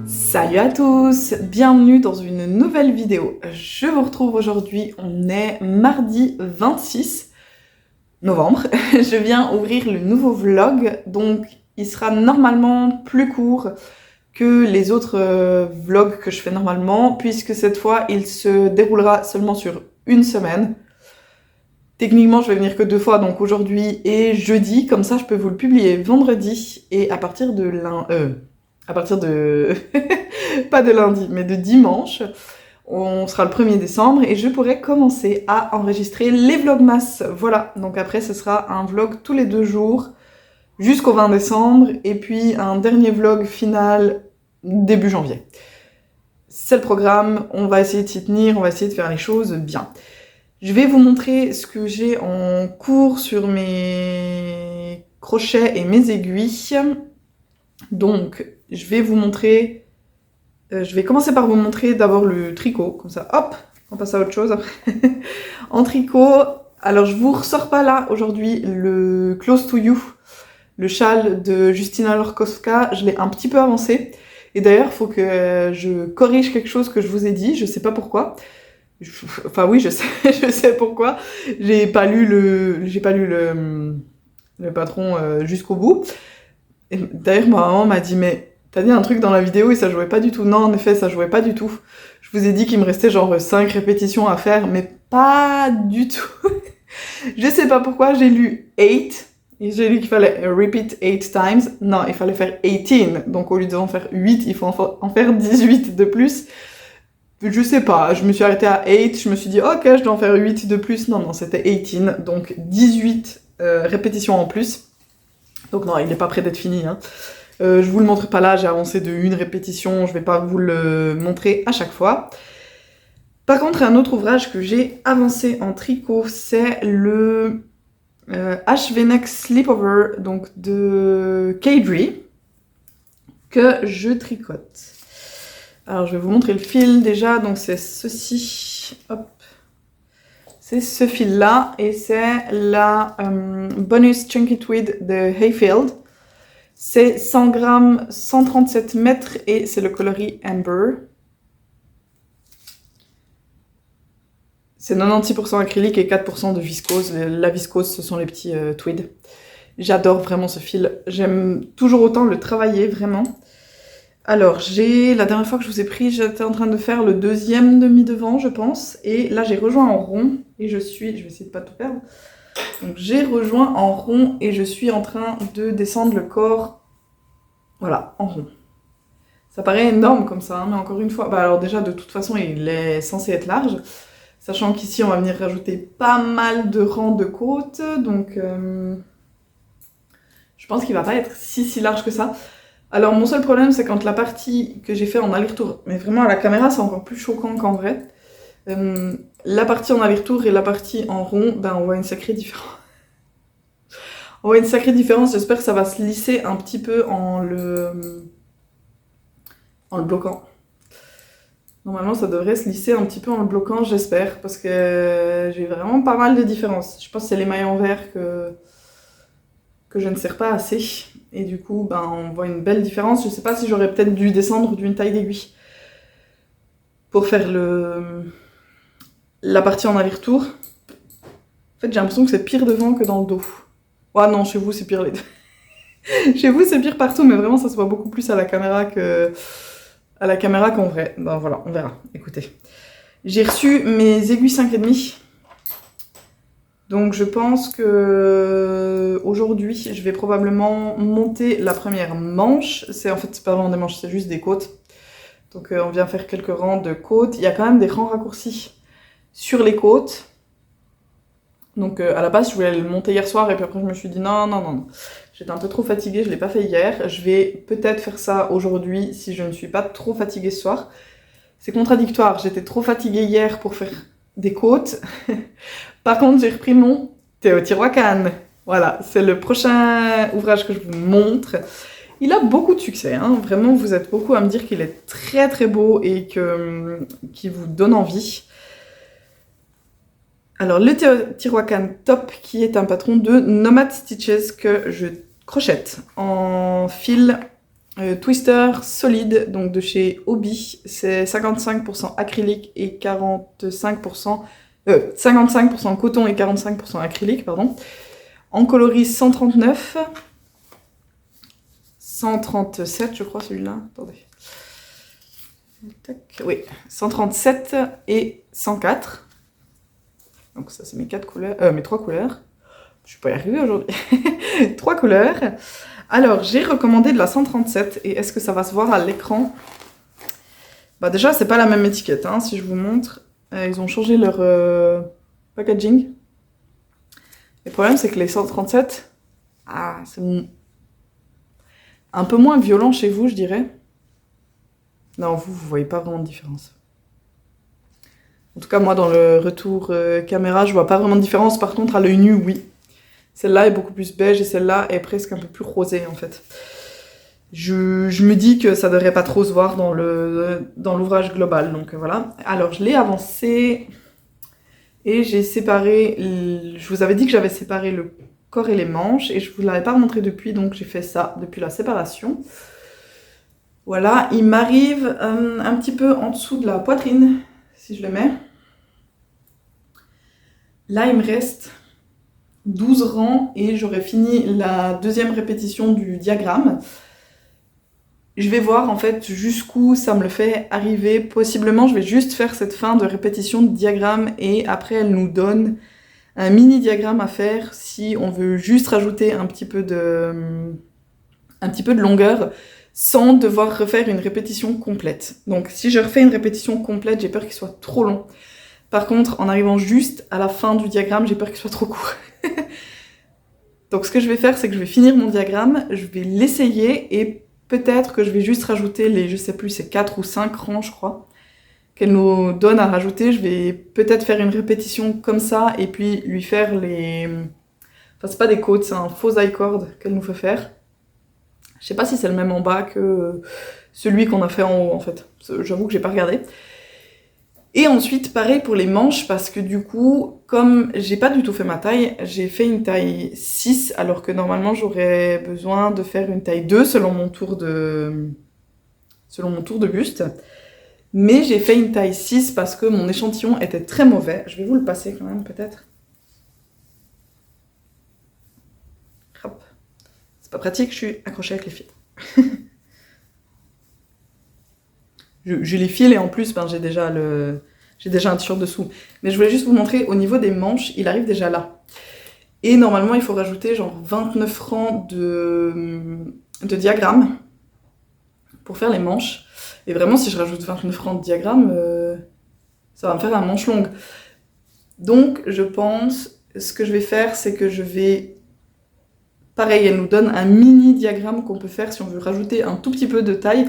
Salut à tous, bienvenue dans une nouvelle vidéo. Je vous retrouve aujourd'hui, on est mardi 26 novembre. Je viens ouvrir le nouveau vlog, donc il sera normalement plus court que les autres vlogs que je fais normalement, puisque cette fois il se déroulera seulement sur une semaine. Techniquement, je vais venir que 2 fois, donc aujourd'hui et jeudi, comme ça je peux vous le publier vendredi, et à partir de pas de lundi, mais de dimanche, on sera le 1er décembre, et je pourrai commencer à enregistrer les vlogmas. Voilà, donc après ce sera un vlog tous les 2 jours, jusqu'au 20 décembre, et puis un dernier vlog final début janvier. C'est le programme, on va essayer de s'y tenir, on va essayer de faire les choses bien. Je vais vous montrer ce que j'ai en cours sur mes crochets et mes aiguilles. Donc, je vais vous montrer... je vais commencer par vous montrer d'abord le tricot, comme ça, hop, on passe à autre chose après. En tricot, alors je vous ressors pas là aujourd'hui le Close to You, le châle de Justyna Lorkowska, je l'ai un petit peu avancé. Et d'ailleurs, il faut que je corrige quelque chose que je vous ai dit, je sais pas pourquoi. Enfin oui, je sais pourquoi. J'ai pas lu le patron jusqu'au bout. D'ailleurs, ma maman m'a dit, mais t'as dit un truc dans la vidéo et ça jouait pas du tout. Non, en effet, ça jouait pas du tout. Je vous ai dit qu'il me restait genre 5 répétitions à faire, mais pas du tout. Je sais pas pourquoi, j'ai lu 8, et j'ai lu qu'il fallait repeat 8 times. Non, il fallait faire 18. Donc au lieu d'en faire 8, il faut en faire 18 de plus. Je sais pas, je me suis arrêtée à 8, je me suis dit, ok, je dois en faire 8 de plus. Non, c'était 18, donc 18 répétitions en plus. Donc non, il n'est pas prêt d'être fini. Hein. Je vous le montre pas là, j'ai avancé de 1 répétition, je vais pas vous le montrer à chaque fois. Par contre, un autre ouvrage que j'ai avancé en tricot, c'est le H-V-Neck Slipover, donc de Kadri, que je tricote. Alors, je vais vous montrer le fil déjà. Donc, c'est ceci. Hop. C'est ce fil-là. Et c'est la Bonus Chunky Tweed de Hayfield. C'est 100 grammes, 137 mètres. Et c'est le coloris Amber. C'est 96% acrylique et 4% de viscose. La viscose, ce sont les petits tweeds. J'adore vraiment ce fil. J'aime toujours autant le travailler, vraiment. Alors, la dernière fois que je vous ai pris, j'étais en train de faire le 2e demi-devant, je pense. Et là, j'ai rejoint en rond. Et je vais essayer de pas tout perdre. Donc, j'ai rejoint en rond et je suis en train de descendre le corps, voilà, en rond. Ça paraît énorme comme ça, hein, mais encore une fois, alors déjà, de toute façon, il est censé être large. Sachant qu'ici, on va venir rajouter pas mal de rangs de côtes. Donc, je pense qu'il va pas être si large que ça. Alors mon seul problème, c'est quand la partie que j'ai fait en aller-retour, mais vraiment à la caméra c'est encore plus choquant qu'en vrai, la partie en aller-retour et la partie en rond, ben on voit une sacrée différence. On voit une sacrée différence, j'espère que ça va se lisser un petit peu en le bloquant. Normalement ça devrait se lisser un petit peu en le bloquant, j'espère, parce que j'ai vraiment pas mal de différences. Je pense que c'est les mailles en verre que je ne serre pas assez. Et du coup, ben, on voit une belle différence. Je sais pas si j'aurais peut-être dû descendre d'une taille d'aiguille pour faire la partie en aller-retour. En fait, j'ai l'impression que c'est pire devant que dans le dos. Ouais, non, chez vous, c'est pire les deux. Chez vous, c'est pire partout, mais vraiment, ça se voit beaucoup plus à la caméra qu'en vrai. Ben voilà, on verra. Écoutez. J'ai reçu mes aiguilles 5,5. Donc je pense que aujourd'hui, je vais probablement monter la première manche. En fait, c'est pas vraiment des manches, c'est juste des côtes. Donc on vient faire quelques rangs de côtes. Il y a quand même des rangs raccourcis sur les côtes. Donc à la base, je voulais le monter hier soir et puis après je me suis dit non. J'étais un peu trop fatiguée, je l'ai pas fait hier. Je vais peut-être faire ça aujourd'hui si je ne suis pas trop fatiguée ce soir. C'est contradictoire, j'étais trop fatiguée hier pour faire des côtes. Par contre, j'ai repris mon Teotihuacan. Voilà, c'est le prochain ouvrage que je vous montre. Il a beaucoup de succès, hein. Vraiment, vous êtes beaucoup à me dire qu'il est très beau et qu'il vous donne envie. Alors le Tiroacan Top qui est un patron de Nomad Stitches que je crochette en fil Twister solide, donc de chez Hobby. C'est 55% acrylique et 55% coton et 45% acrylique, pardon. En coloris 139, 137 je crois celui-là, attendez. Tac. Oui, 137 et 104. Donc ça c'est mes 3 couleurs. Je suis pas y arrivée aujourd'hui. 3 couleurs. Alors j'ai recommandé de la 137 et est-ce que ça va se voir à l'écran? Bah déjà c'est pas la même étiquette, hein, si je vous montre. Ils ont changé leur packaging. Le problème c'est que les 137, c'est un peu moins violent chez vous je dirais. Non, vous voyez pas vraiment de différence. En tout cas, moi, dans le retour caméra, je vois pas vraiment de différence. Par contre, à l'œil nu, oui. Celle-là est beaucoup plus beige et celle-là est presque un peu plus rosée, en fait. Je me dis que ça devrait pas trop se voir dans l'ouvrage global, donc voilà. Alors, je l'ai avancé et j'ai séparé... Je vous avais dit que j'avais séparé le corps et les manches et je vous l'avais pas montré depuis, donc j'ai fait ça depuis la séparation. Voilà, il m'arrive un petit peu en dessous de la poitrine, si je le mets. Là, il me reste 12 rangs et j'aurai fini la deuxième répétition du diagramme. Je vais voir en fait jusqu'où ça me le fait arriver. Possiblement, je vais juste faire cette fin de répétition de diagramme et après, elle nous donne un mini diagramme à faire si on veut juste rajouter un petit peu de longueur sans devoir refaire une répétition complète. Donc si je refais une répétition complète, j'ai peur qu'il soit trop long. Par contre, en arrivant juste à la fin du diagramme, j'ai peur qu'il soit trop court. Donc ce que je vais faire, c'est que je vais finir mon diagramme, je vais l'essayer et peut-être que je vais juste rajouter les, je sais plus, c'est 4 ou 5 rangs, je crois, qu'elle nous donne à rajouter. Je vais peut-être faire une répétition comme ça et puis lui faire les... Enfin, c'est pas des côtes, c'est un faux I-cord qu'elle nous fait faire. Je sais pas si c'est le même en bas que celui qu'on a fait en haut, en fait. J'avoue que j'ai pas regardé. Et ensuite, pareil pour les manches, parce que du coup, comme j'ai pas du tout fait ma taille, j'ai fait une taille 6, alors que normalement, j'aurais besoin de faire une taille 2 selon mon tour de buste. Mais j'ai fait une taille 6 parce que mon échantillon était très mauvais. Je vais vous le passer quand même, peut-être. Hop. C'est pas pratique, je suis accrochée avec les fils. je les file et en plus, j'ai déjà un t-shirt dessous. Mais je voulais juste vous montrer, au niveau des manches, il arrive déjà là. Et normalement, il faut rajouter genre 29 rangs de diagrammes pour faire les manches. Et vraiment, si je rajoute 29 rangs de diagrammes, ça va me faire un manche longue. Donc, je pense, ce que je vais faire, c'est que je vais... Pareil, elle nous donne un mini diagramme qu'on peut faire si on veut rajouter un tout petit peu de taille.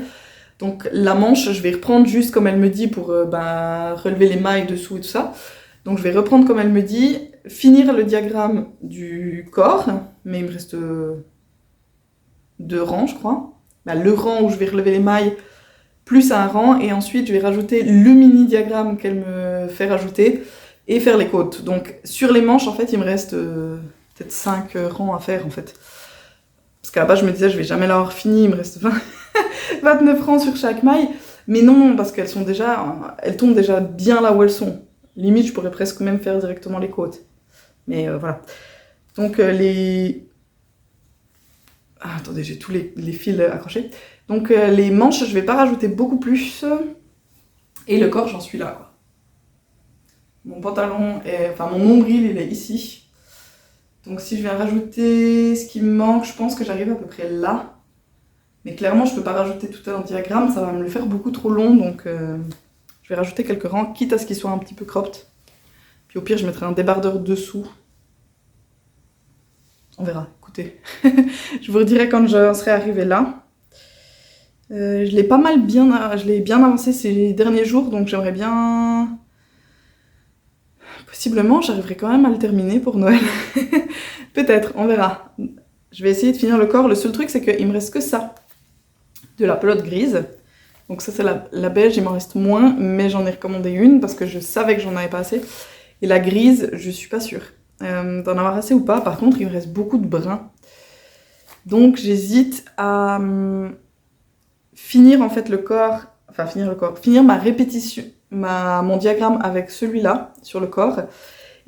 Donc la manche, je vais reprendre juste comme elle me dit pour relever les mailles dessous et tout ça. Donc je vais reprendre comme elle me dit, finir le diagramme du corps, mais il me reste 2 rangs, je crois. Le rang où je vais relever les mailles, plus un rang, et ensuite je vais rajouter le mini diagramme qu'elle me fait rajouter et faire les côtes. Donc sur les manches, en fait, il me reste peut-être 5 rangs à faire en fait. Parce qu'à la base, je me disais, je vais jamais l'avoir fini, il me reste 29 rangs sur chaque maille. Mais non, parce qu'elles tombent déjà bien là où elles sont. Limite, je pourrais presque même faire directement les côtes. Mais voilà. Donc attendez, j'ai tous les fils accrochés. Donc les manches, je vais pas rajouter beaucoup plus. Et le corps, j'en suis là, quoi. Mon pantalon, mon nombril, il est ici. Donc si je viens rajouter ce qui me manque, je pense que j'arrive à peu près là. Mais clairement, je peux pas rajouter tout un diagramme, ça va me le faire beaucoup trop long. Donc je vais rajouter quelques rangs, quitte à ce qu'ils soient un petit peu cropped. Puis au pire, je mettrai un débardeur dessous. On verra, écoutez. Je vous redirai quand je serai arrivée là. Je l'ai bien avancé ces derniers jours, donc j'aimerais bien... Possiblement, j'arriverai quand même à le terminer pour Noël. Peut-être, on verra. Je vais essayer de finir le corps. Le seul truc, c'est qu'il me reste que ça. De la pelote grise. Donc ça, c'est la beige, il m'en reste moins, mais j'en ai recommandé une parce que je savais que j'en avais pas assez. Et la grise, je suis pas sûre d'en avoir assez ou pas. Par contre, il me reste beaucoup de brun. Donc j'hésite à finir en fait finir ma répétition, mon diagramme avec celui-là sur le corps.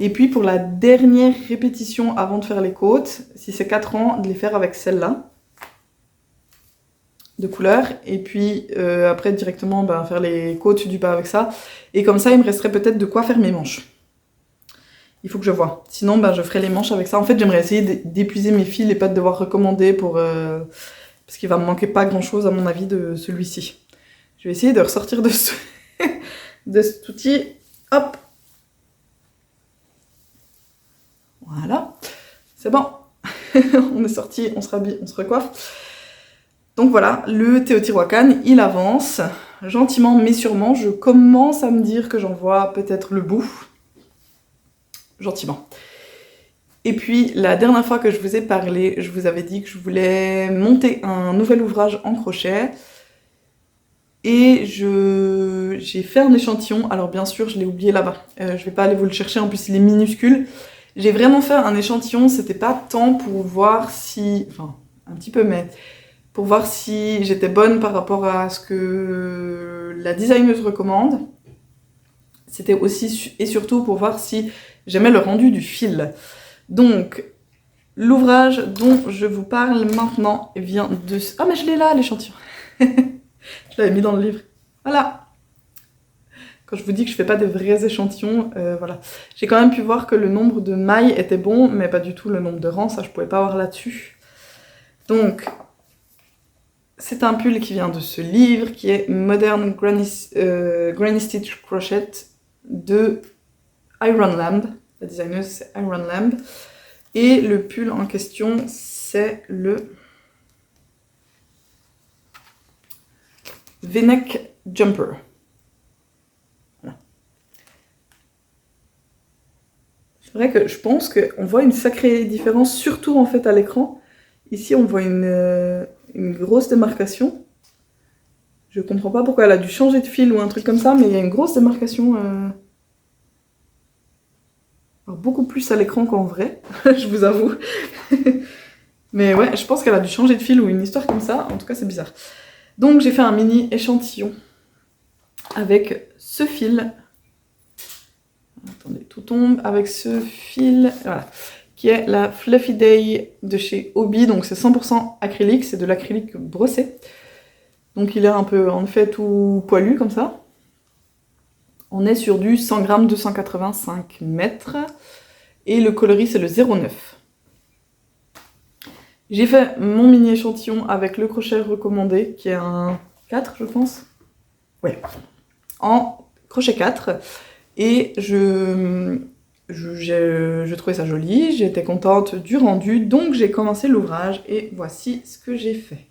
Et puis pour la dernière répétition avant de faire les côtes, si c'est 4 ans, de les faire avec celle-là, de couleur. Et puis après directement faire les côtes du bas avec ça. Et comme ça, il me resterait peut-être de quoi faire mes manches. Il faut que je vois. Sinon, je ferai les manches avec ça. En fait, j'aimerais essayer d'épuiser mes fils et pas de devoir recommander pour... parce qu'il va me manquer pas grand-chose à mon avis de celui-ci. Je vais essayer de ressortir de cet outil. Hop. Voilà. C'est bon. On est sorti, on se rhabille, on se recoiffe. Donc voilà, le Teotihuacan, il avance. Gentiment mais sûrement, je commence à me dire que j'en vois peut-être le bout. Gentiment. Et puis, la dernière fois que je vous ai parlé, je vous avais dit que je voulais monter un nouvel ouvrage en crochet. Et j'ai fait un échantillon. Alors bien sûr, je l'ai oublié là-bas. Je vais pas aller vous le chercher, en plus il est minuscule. J'ai vraiment fait un échantillon, c'était pas tant pour voir si... Enfin, un petit peu, mais... Pour voir si j'étais bonne par rapport à ce que la designeuse recommande. C'était aussi et surtout pour voir si j'aimais le rendu du fil. Donc, l'ouvrage dont je vous parle maintenant vient de... Ah mais je l'ai là, l'échantillon. Je l'avais mis dans le livre. Voilà. Quand je vous dis que je fais pas des vrais échantillons, voilà. J'ai quand même pu voir que le nombre de mailles était bon, mais pas du tout le nombre de rangs, ça je pouvais pas voir là-dessus. Donc, c'est un pull qui vient de ce livre, qui est Modern Granny Stitch Crochet de Iron Lamb. La designeuse, c'est Iron Lamb. Et le pull en question, c'est le V-neck Jumper. Voilà. C'est vrai que je pense qu'on voit une sacrée différence, surtout en fait à l'écran. Ici, on voit une grosse démarcation. Je comprends pas pourquoi elle a dû changer de fil ou un truc comme ça, mais il y a une grosse démarcation. Alors, beaucoup plus à l'écran qu'en vrai, je vous avoue. Mais ouais, je pense qu'elle a dû changer de fil ou une histoire comme ça. En tout cas, c'est bizarre. Donc, j'ai fait un mini échantillon avec ce fil. Attendez, tout tombe. Avec ce fil, voilà, qui est la Fluffy Day de chez Hobbii. Donc, c'est 100% acrylique. C'est de l'acrylique brossé. Donc, il est un peu, en fait, tout poilu comme ça. On est sur du 100 grammes 285 mètres. Et le coloris, c'est le 0,9. J'ai fait mon mini échantillon avec le crochet recommandé, qui est un 4, je pense. Ouais. En crochet 4. Et je trouvais ça joli, j'étais contente du rendu, donc j'ai commencé l'ouvrage. Et voici ce que j'ai fait.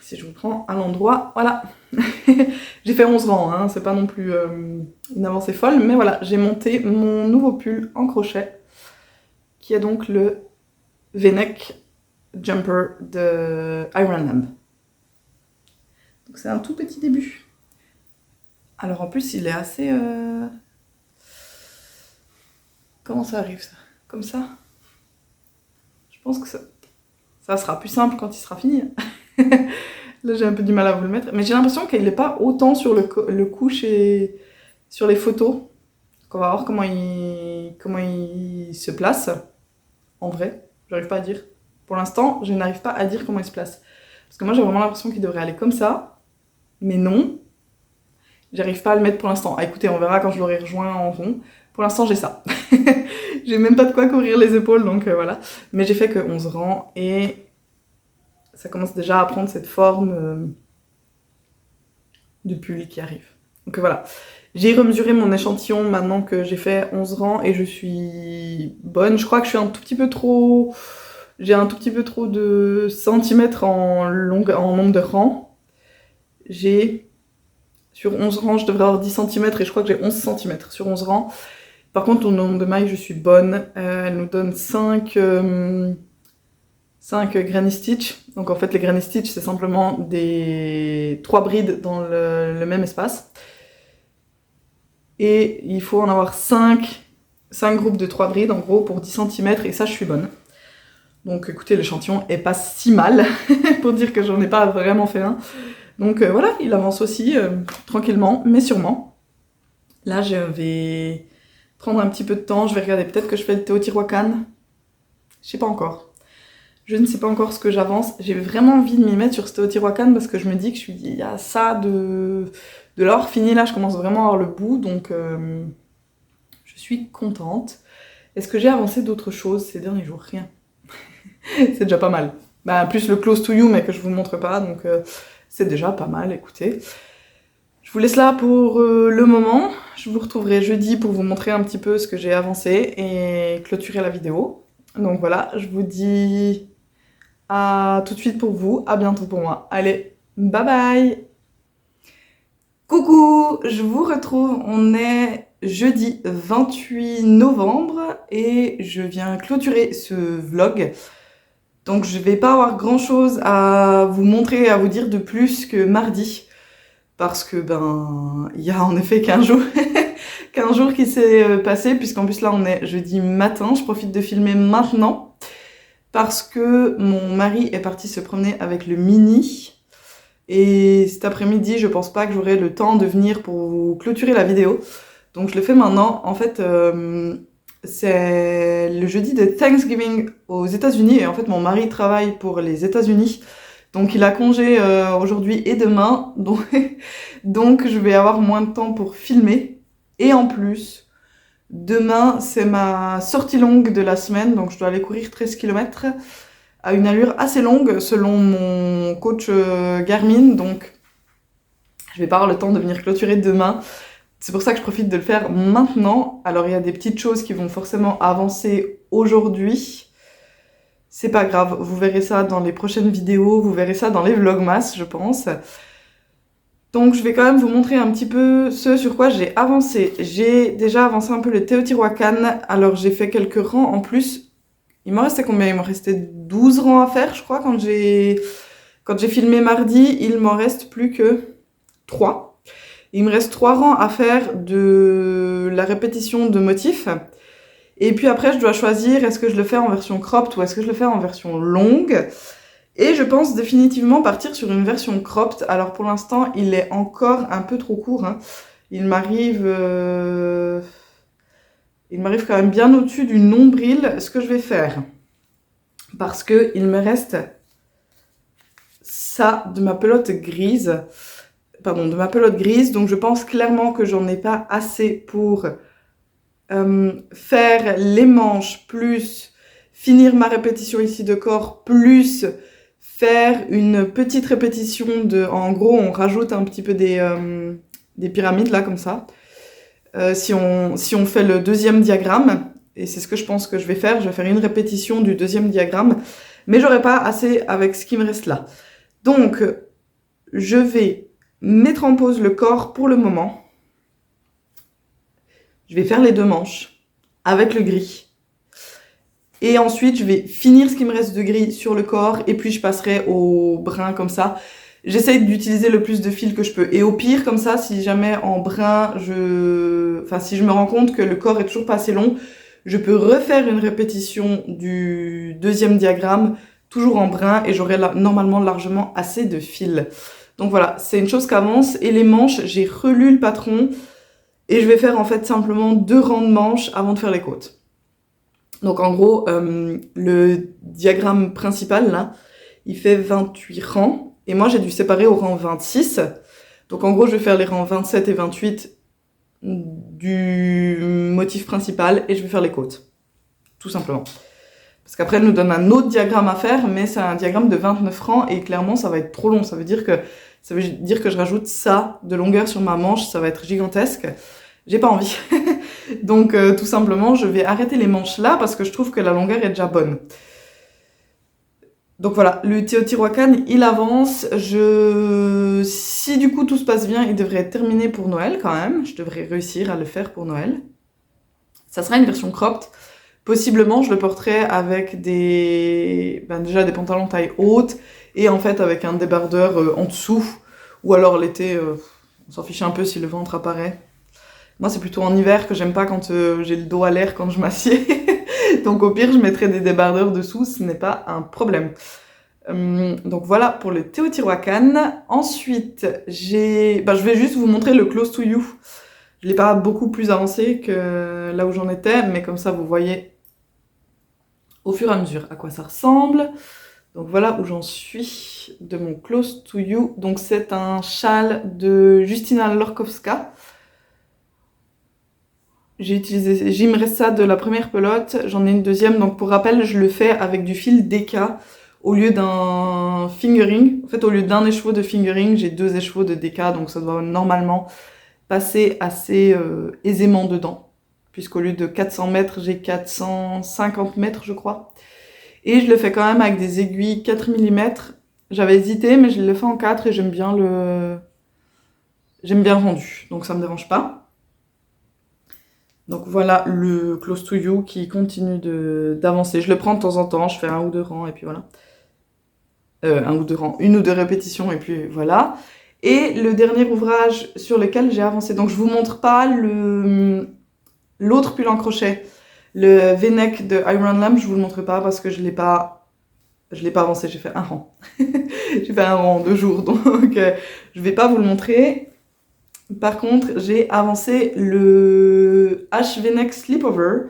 Si je vous prends à l'endroit, voilà. J'ai fait 11 rangs, hein, c'est pas non plus une avancée folle, mais voilà, j'ai monté mon nouveau pull en crochet, qui est donc le V-neck Jumper de Iron Lamb. Donc c'est un tout petit début. Alors en plus, il est assez... Comment ça arrive, ça? Comme ça? Je pense que ça sera plus simple quand il sera fini. Là, j'ai un peu du mal à vous le mettre. Mais j'ai l'impression qu'il n'est pas autant sur le cou sur les photos. Donc, on va voir comment il se place. En vrai, j'arrive pas à dire. Pour l'instant, je n'arrive pas à dire comment il se place. Parce que moi, j'ai vraiment l'impression qu'il devrait aller comme ça. Mais non. J'arrive pas à le mettre pour l'instant. Ah, écoutez, on verra quand je l'aurai rejoint en rond. Pour l'instant, j'ai ça. J'ai même pas de quoi couvrir les épaules, donc voilà. Mais j'ai fait que 11 rangs et... ça commence déjà à prendre cette forme de pull qui arrive. Donc voilà, j'ai remesuré mon échantillon maintenant que j'ai fait 11 rangs et je suis bonne. Je crois que je suis un tout petit peu trop... J'ai un tout petit peu trop de centimètres en nombre de rangs. Sur 11 rangs, je devrais avoir 10 cm et je crois que j'ai 11 cm sur 11 rangs. Par contre, au nombre de mailles, je suis bonne. Elle nous donne 5 granny stitch. Donc en fait, les granny stitch, c'est simplement 3 brides dans le même espace. Et il faut en avoir 5 groupes de 3 brides en gros pour 10 cm et ça je suis bonne. Donc écoutez, l'échantillon est pas si mal pour dire que j'en ai pas vraiment fait un. Donc voilà, il avance aussi tranquillement mais sûrement. Là je vais prendre un petit peu de temps, je vais regarder peut-être que je fais le Teotihuacan. Je sais pas encore. Je ne sais pas encore ce que j'avance. J'ai vraiment envie de m'y mettre sur ce Teotihuacan parce que je me dis que il y a ça de l'avoir fini là, je commence vraiment à avoir le bout donc je suis contente. Est-ce que j'ai avancé d'autres choses ces derniers jours? Rien. C'est déjà pas mal. Bah, plus le close to you, mais que je vous montre pas, donc c'est déjà pas mal, écoutez. Je vous laisse là pour le moment. Je vous retrouverai jeudi pour vous montrer un petit peu ce que j'ai avancé et clôturer la vidéo. Donc voilà, je vous dis à tout de suite pour vous, à bientôt pour moi. Allez, bye bye! Coucou, je vous retrouve, on est jeudi 28 novembre et je viens clôturer ce vlog. Donc je vais pas avoir grand chose à vous montrer, à vous dire de plus que mardi. Parce que il y a en effet qu'un jour, qu'un jour qui s'est passé, puisqu'en plus là on est jeudi matin, je profite de filmer maintenant. Parce que mon mari est parti se promener avec le Mini. Et cet après-midi, je pense pas que j'aurai le temps de venir pour vous clôturer la vidéo. Donc je le fais maintenant. En fait, c'est le jeudi de Thanksgiving aux États-Unis et en fait mon mari travaille pour les États-Unis. Donc il a congé aujourd'hui et demain. Donc je vais avoir moins de temps pour filmer. Et en plus, demain c'est ma sortie longue de la semaine. Donc je dois aller courir 13 km à une allure assez longue selon mon coach Garmin. Donc je vais pas avoir le temps de venir clôturer demain. C'est pour ça que je profite de le faire maintenant. Alors il y a des petites choses qui vont forcément avancer aujourd'hui. C'est pas grave, vous verrez ça dans les prochaines vidéos, vous verrez ça dans les vlogmas, je pense. Donc je vais quand même vous montrer un petit peu ce sur quoi j'ai avancé. J'ai déjà avancé un peu le Teotihuacan. Alors j'ai fait quelques rangs en plus. Il m'en restait combien? Il m'en restait 12 rangs à faire, je crois, quand j'ai filmé mardi. Il m'en reste plus que 3. Il me reste 3 rangs à faire de la répétition de motifs. Et puis après, je dois choisir est-ce que je le fais en version cropped ou est-ce que je le fais en version longue. Et je pense définitivement partir sur une version cropped. Alors pour l'instant, il est encore un peu trop court. Hein. Il m'arrive quand même bien au-dessus du nombril. Ce que je vais faire, parce que il me reste ça de ma pelote grise. Donc je pense clairement que j'en ai pas assez pour faire les manches, plus finir ma répétition ici de corps, plus faire une petite répétition de... En gros, on rajoute un petit peu des pyramides, là, comme ça. Si on fait le deuxième diagramme, et c'est ce que je pense que je vais faire une répétition du deuxième diagramme, mais j'aurai pas assez avec ce qui me reste là. Donc, je vais mettre en pause le corps pour le moment. Je vais faire les 2 manches avec le gris. Et ensuite, je vais finir ce qui me reste de gris sur le corps et puis je passerai au brun comme ça. J'essaye d'utiliser le plus de fils que je peux. Et au pire, comme ça, si jamais en brun, si je me rends compte que le corps est toujours pas assez long, je peux refaire une répétition du deuxième diagramme, toujours en brun, et j'aurai normalement largement assez de fils. Donc voilà, c'est une chose qu'avance. Et les manches, j'ai relu le patron. Et je vais faire en fait simplement 2 rangs de manches avant de faire les côtes. Donc en gros, le diagramme principal là, il fait 28 rangs. Et moi j'ai dû séparer au rang 26. Donc en gros je vais faire les rangs 27 et 28 du motif principal et je vais faire les côtes. Tout simplement. Parce qu'après elle nous donne un autre diagramme à faire, mais c'est un diagramme de 29 rangs et clairement ça va être trop long. Ça veut dire que je rajoute ça de longueur sur ma manche, ça va être gigantesque. J'ai pas envie. Donc tout simplement, je vais arrêter les manches là parce que je trouve que la longueur est déjà bonne. Donc voilà, le Teotihuacan, il avance. Si du coup tout se passe bien, il devrait être terminé pour Noël quand même. Je devrais réussir à le faire pour Noël. Ça sera une version cropped. Possiblement, je le porterai avec déjà des pantalons taille haute et en fait avec un débardeur en dessous. Ou alors l'été, on s'en fiche un peu si le ventre apparaît. Moi, c'est plutôt en hiver que j'aime pas quand j'ai le dos à l'air quand je m'assieds. Donc au pire, je mettrai des débardeurs dessous, ce n'est pas un problème. Donc voilà pour le Teotihuacan. Ensuite, je vais juste vous montrer le Close to You. Je l'ai pas beaucoup plus avancé que là où j'en étais, mais comme ça vous voyez au fur et à mesure à quoi ça ressemble. Donc voilà où j'en suis de mon Close to You. Donc c'est un châle de Justina Lorkowska. Il me reste ça de la première pelote, j'en ai une deuxième, donc pour rappel, je le fais avec du fil DK au lieu d'un fingering. En fait, au lieu d'un écheveau de fingering, j'ai 2 écheveaux de DK, donc ça doit normalement passer assez aisément dedans. Puisqu'au lieu de 400 mètres, j'ai 450 mètres, je crois. Et je le fais quand même avec des aiguilles 4 mm. J'avais hésité, mais je le fais en 4 et j'aime bien le rendu, donc ça me dérange pas. Donc voilà le Close to You qui continue d'avancer. Je le prends de temps en temps, je fais 1 ou 2 rangs et puis voilà. 1 ou 2 rangs, 1 ou 2 répétitions et puis voilà. Et le dernier ouvrage sur lequel j'ai avancé, donc je vous montre pas l'autre pull en crochet, le V-neck de Iron Lamb, je vous le montre pas parce que je l'ai pas avancé, j'ai fait 1 rang. J'ai fait 1 rang en 2 jours, donc je vais pas vous le montrer. Par contre, j'ai avancé le H-V-neck Slipover.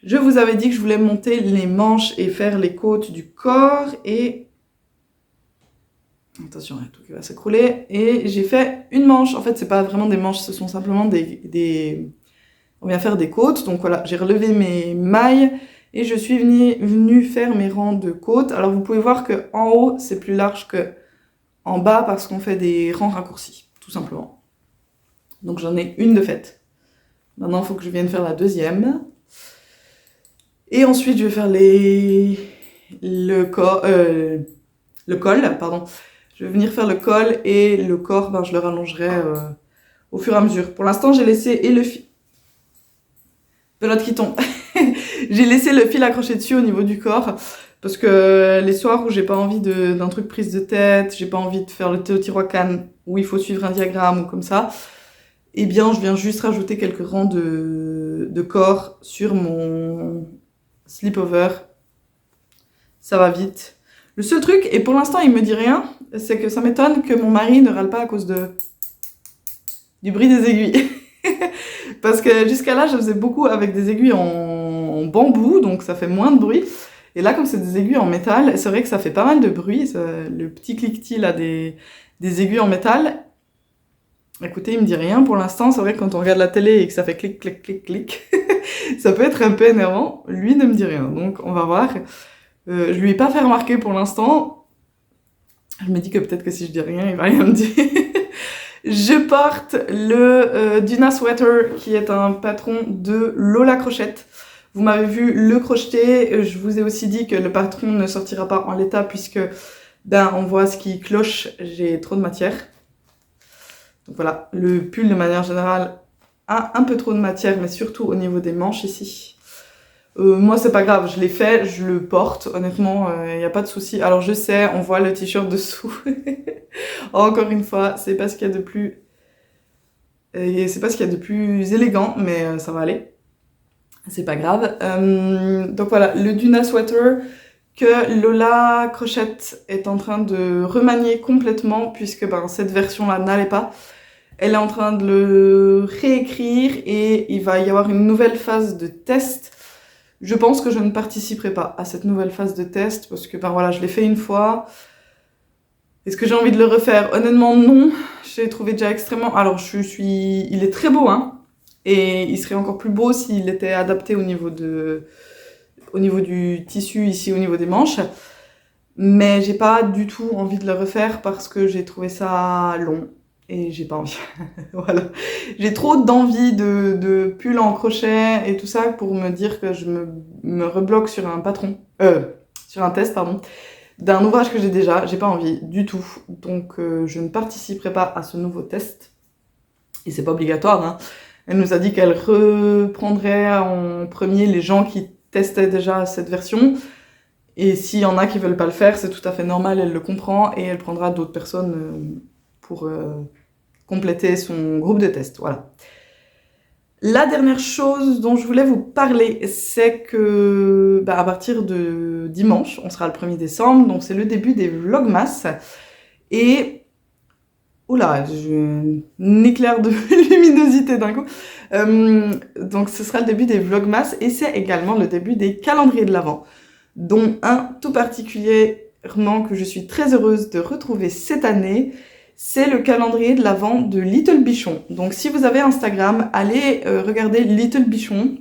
Je vous avais dit que je voulais monter les manches et faire les côtes du corps et... Attention, il y a tout qui va s'écrouler. Et j'ai fait une manche. En fait, c'est pas vraiment des manches, ce sont simplement des... On vient faire des côtes. Donc voilà, j'ai relevé mes mailles et je suis venue faire mes rangs de côtes. Alors vous pouvez voir qu'en haut, c'est plus large que en bas parce qu'on fait des rangs raccourcis, tout simplement. Donc j'en ai une de faite. Maintenant, il faut que je vienne faire la deuxième. Et ensuite, je vais faire le col, pardon. Je vais venir faire le col et le corps, ben, je le rallongerai au fur et à mesure. Pour l'instant, j'ai laissé et le fil... Pelote qui tombe. J'ai laissé le fil accroché dessus au niveau du corps. Parce que les soirs où j'ai pas envie d'un truc prise de tête, j'ai pas envie de faire le Teotihuacan où il faut suivre un diagramme ou comme ça, eh bien, je viens juste rajouter quelques rangs de corps sur mon slipover. Ça va vite. Le seul truc, et pour l'instant il me dit rien, c'est que ça m'étonne que mon mari ne râle pas à cause du bruit des aiguilles. Parce que jusqu'à là, je faisais beaucoup avec des aiguilles en bambou, donc ça fait moins de bruit. Et là, comme c'est des aiguilles en métal, c'est vrai que ça fait pas mal de bruit. Le petit cliquetis là des aiguilles en métal. Écoutez, il me dit rien pour l'instant. C'est vrai que quand on regarde la télé et que ça fait clic, clic, clic, clic, ça peut être un peu énervant. Lui ne me dit rien, donc on va voir. Je lui ai pas fait remarquer pour l'instant. Je me dis que peut-être que si je dis rien, il va rien me dire. Je porte le Duna Sweater, qui est un patron de Lola Crochette. Vous m'avez vu le crocheter. Je vous ai aussi dit que le patron ne sortira pas en l'état puisque, on voit ce qui cloche. J'ai trop de matière. Donc voilà, le pull de manière générale a un peu trop de matière, mais surtout au niveau des manches ici. Moi, c'est pas grave, je l'ai fait, je le porte, honnêtement, il n'y a pas de souci. Alors je sais, on voit le t-shirt dessous. Encore une fois, c'est pas ce qu'il y a de plus... c'est pas ce qu'il y a de plus élégant, mais ça va aller. C'est pas grave. Donc voilà, le Duna Sweater que Lola Crochette est en train de remanier complètement, puisque cette version-là n'allait pas. Elle est en train de le réécrire et il va y avoir une nouvelle phase de test. Je pense que je ne participerai pas à cette nouvelle phase de test parce que voilà, je l'ai fait une fois. Est-ce que j'ai envie de le refaire? Honnêtement, non. Je l'ai trouvé déjà extrêmement... Alors, il est très beau, hein. Et il serait encore plus beau s'il était adapté au niveau du tissu, ici, au niveau des manches. Mais j'ai pas du tout envie de le refaire parce que j'ai trouvé ça long. Et j'ai pas envie. Voilà. J'ai trop d'envie de pull en crochet et tout ça pour me dire que je me rebloque sur sur un test, pardon, d'un ouvrage que j'ai déjà. J'ai pas envie du tout. Donc je ne participerai pas à ce nouveau test. Et c'est pas obligatoire, hein. Elle nous a dit qu'elle reprendrait en premier les gens qui testaient déjà cette version. Et s'il y en a qui veulent pas le faire, c'est tout à fait normal, elle le comprend et elle prendra d'autres personnes pour compléter son groupe de test, voilà. La dernière chose dont je voulais vous parler, c'est que à partir de dimanche, on sera le 1er décembre, donc c'est le début des Vlogmas. Et oula, j'ai un éclair de luminosité d'un coup. Donc ce sera le début des Vlogmas et c'est également le début des calendriers de l'Avent, dont un tout particulièrement que je suis très heureuse de retrouver cette année. C'est le calendrier de l'Avent de Little Bichon. Donc si vous avez Instagram, allez regarder Little Bichon,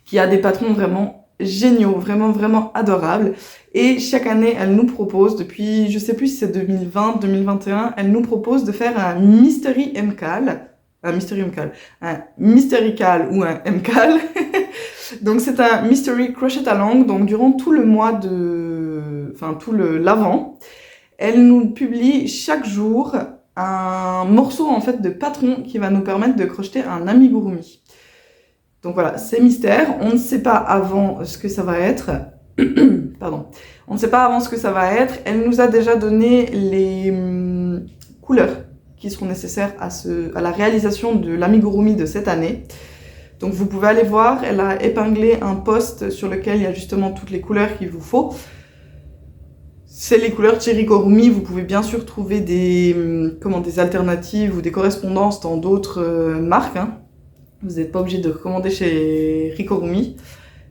qui a des patrons vraiment géniaux, vraiment adorables. Et chaque année, elle nous propose, depuis, je sais plus si c'est 2020, 2021, elle nous propose de faire un Mystery MCAL. Un Mystery Cal ou un MCAL. Donc c'est un Mystery Crochet Along, donc durant tout le mois de... Enfin, tout l'Avent. Elle nous publie chaque jour un morceau en fait de patron qui va nous permettre de crocheter un amigurumi. Donc voilà, c'est mystère, on ne sait pas avant ce que ça va être. Pardon. On ne sait pas avant ce que ça va être. Elle nous a déjà donné les couleurs qui seront nécessaires à la réalisation de l'amigurumi de cette année. Donc vous pouvez aller voir, elle a épinglé un post sur lequel il y a justement toutes les couleurs qu'il vous faut. C'est les couleurs Chirigorumi, vous pouvez bien sûr trouver des alternatives ou des correspondances dans d'autres marques. Hein. Vous n'êtes pas obligé de recommander chez Rikorumi.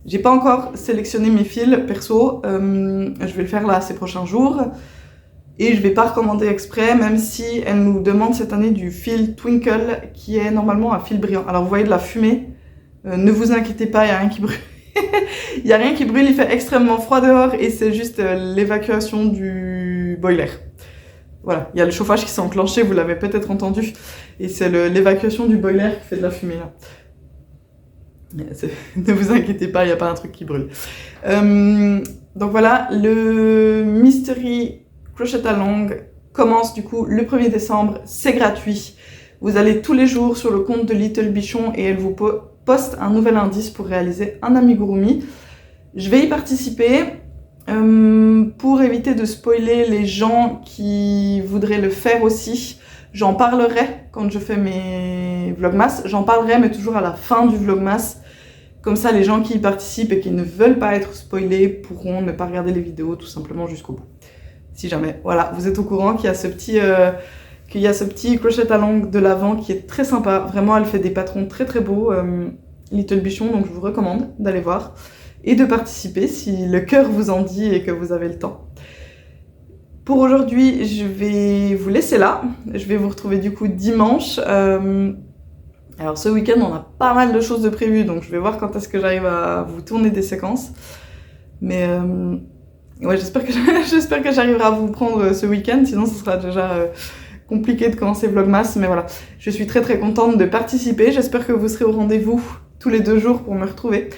J'ai pas encore sélectionné mes fils perso, je vais le faire là ces prochains jours. Et je vais pas recommander exprès, même si elle nous demande cette année du fil Twinkle, qui est normalement un fil brillant. Alors vous voyez de la fumée, ne vous inquiétez pas, il n'y a rien qui brûle. Il n'y a rien qui brûle, il fait extrêmement froid dehors et c'est juste l'évacuation du boiler. Voilà, il y a le chauffage qui s'est enclenché, vous l'avez peut-être entendu, et c'est l'évacuation du boiler qui fait de la fumée là. Ne vous inquiétez pas, il n'y a pas un truc qui brûle. Donc voilà, le Mystery Crochet Along commence du coup le 1er décembre, c'est gratuit. Vous allez tous les jours sur le compte de Little Bichon et elle vous poste un nouvel indice pour réaliser un amigurumi. Je vais y participer pour éviter de spoiler les gens qui voudraient le faire aussi. J'en parlerai quand je fais mes vlogmas, j'en parlerai mais toujours à la fin du vlogmas. Comme ça, les gens qui y participent et qui ne veulent pas être spoilés pourront ne pas regarder les vidéos tout simplement jusqu'au bout. Si jamais, voilà, vous êtes au courant qu'il y a ce petit crochet along de l'Avent qui est très sympa. Vraiment, elle fait des patrons très beaux, Little Bichon, donc je vous recommande d'aller voir et de participer si le cœur vous en dit et que vous avez le temps. Pour aujourd'hui, je vais vous laisser là. Je vais vous retrouver du coup dimanche. Alors ce week-end, on a pas mal de choses de prévues, donc je vais voir quand est-ce que j'arrive à vous tourner des séquences. Mais ouais, j'espère que j'arriverai à vous prendre ce week-end, sinon ce sera déjà compliqué de commencer Vlogmas. Mais voilà, je suis très contente de participer. J'espère que vous serez au rendez-vous tous les 2 jours pour me retrouver.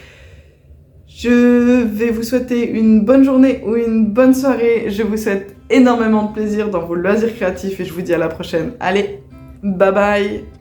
Je vais vous souhaiter une bonne journée ou une bonne soirée. Je vous souhaite énormément de plaisir dans vos loisirs créatifs et je vous dis à la prochaine. Allez, bye bye!